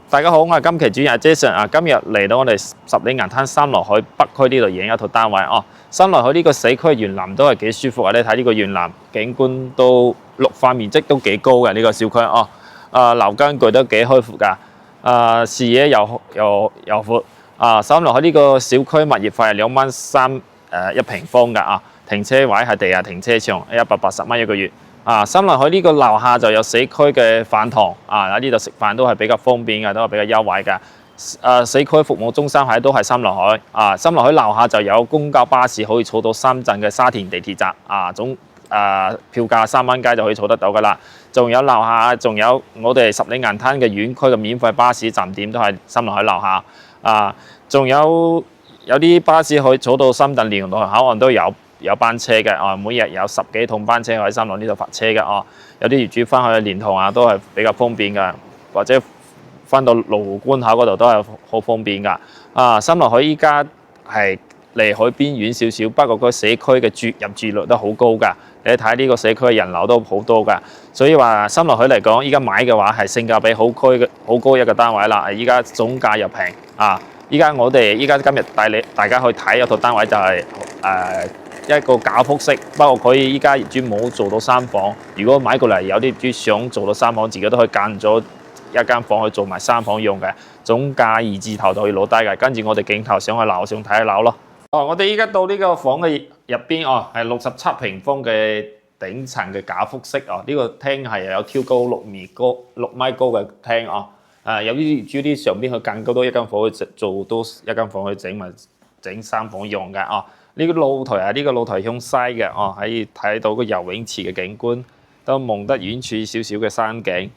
大家好，我係今期主人 Jason 啊，今日嚟到我哋十里銀灘三樂海北區呢度影一套單位哦。三樂海呢個社區園林都係幾舒服啊！你睇呢個園林景觀都綠化面積都幾高嘅呢個小區哦。樓間距都幾開闊㗎，視野又闊。三樂海呢個小區物業費係2.3蚊一平方㗎啊，停車位係地下停車場，180蚊一個月。三樂海呢個樓下就有社區嘅飯堂喺呢度食飯都係比較方便嘅，都係比較優惠嘅。社區服務中心都係三樂海三樂海樓下就有公交巴士可以坐到深圳嘅沙田地鐵站票價3蚊雞就可以坐得到㗎啦。仲有樓下仲有我哋十里銀灘嘅園區嘅免費巴士站點都係三樂海樓下仲有啲巴士可以坐到深圳蓮塘口岸都有班車嘅每日有10幾趟班車喺三樂呢度發車嘅有啲業主翻去蓮塘都係比較方便嘅，或者翻到羅湖關口嗰度都係好方便㗎。三樂海依家係離海邊遠少少，不過個社區嘅入住率都好高㗎。你睇呢個社區嘅人流都好多㗎，所以話三樂海嚟講，依家買嘅話係性價比好高一個單位啦。依家總價又平依家今日帶大家去睇一套單位就係一個搞複式，不過佢依家業主冇做到3房。如果買過嚟有啲業主想做到3房，自己都可以間咗一間房去做埋3房用嘅，總價2字頭就可以攞低嘅。跟住我哋鏡頭上去樓上睇下樓咯。我哋依家到呢個房嘅入邊係67平方嘅頂層嘅假複式呢個廳係有挑高6米高嘅廳有啲業主啲上邊去更高多一間房去做多一間房去整3房用嘅呢個露台向西嘅可以睇到個游泳池嘅景觀，都望得遠處少少嘅山景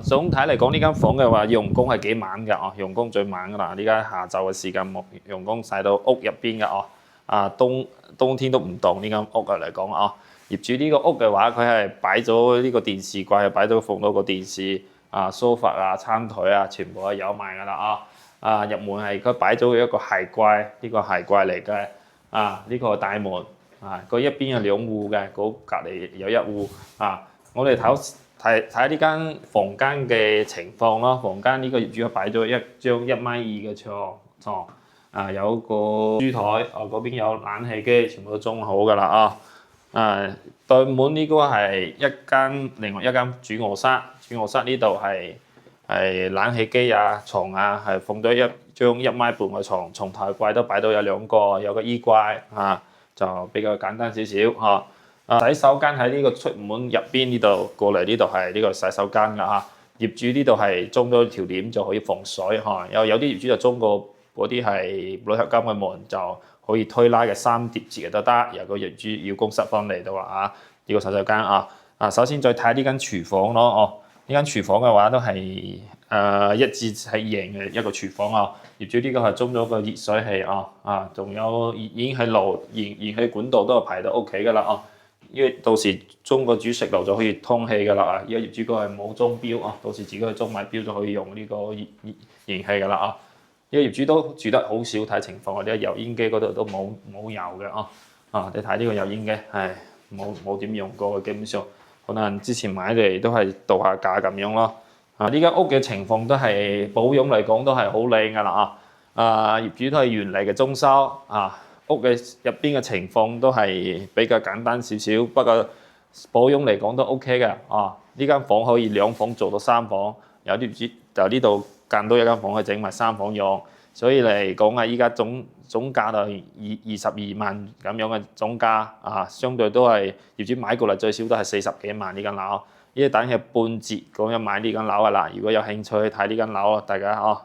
總體嚟講，呢間房嘅話用工係幾猛嘅用工最猛㗎啦！呢家下晝嘅時間用工曬到屋入邊嘅冬天都唔凍呢間屋嚟講業主呢個屋嘅話，佢係擺咗呢個電視櫃，擺咗放到個電視梳化餐台全部係有埋㗎啦入門係佢擺咗一個鞋櫃，呢個鞋櫃嚟嘅呢個係大門佢一邊係2戶嘅，嗰隔離有1戶我哋睇呢間房間嘅情況咯。房間呢個業主擺咗一張1.2米嘅床有個書台嗰邊有冷氣機，全部都裝好㗎啦對門呢個係另外一間主臥室。主臥室呢度係冷氣機床係放咗一張1.5米嘅床頭櫃都擺到有2個，有個衣櫃就比較簡單少少洗手間喺呢個出門入邊呢度過嚟，呢度係呢個洗手間㗎業主呢度係裝咗條簾就可以防水有啲業主就裝過嗰啲係鋁合金嘅門，就可以推拉嘅3疊字嘅都得。有個業主要公室翻嚟到話呢個洗手間首先再睇呢間廚房咯呢間廚房嘅話都係一至係型嘅一個廚房業主呢個係裝咗個熱水器仲有已經係燃氣管道都係排到屋企㗎啦因為到時裝個煮食爐就可以通氣㗎啦而家業主個係冇裝錶到時自己去裝埋錶就可以用呢個燃氣㗎啦呢個業主都住得好少，睇情況啲油煙機嗰度都冇油嘅你睇呢個油煙機係冇點用過嘅，基本上可能之前買嚟都係度下假咁樣咯呢間屋嘅情況都係保養嚟講都係好靚㗎啦業主都係原嚟嘅裝修屋嘅入邊嘅情況都係比較簡單少少，不過保養嚟講都 OK 嘅呢間房可以2房做到3房，有啲業主就呢度間多一間房去整埋3房用，所以嚟講依家總價就22萬咁樣嘅總價相對都係業主買過嚟最少都係40幾萬呢間樓，呢等係半折咁樣買呢間樓㗎啦。如果有興趣去睇呢間樓大家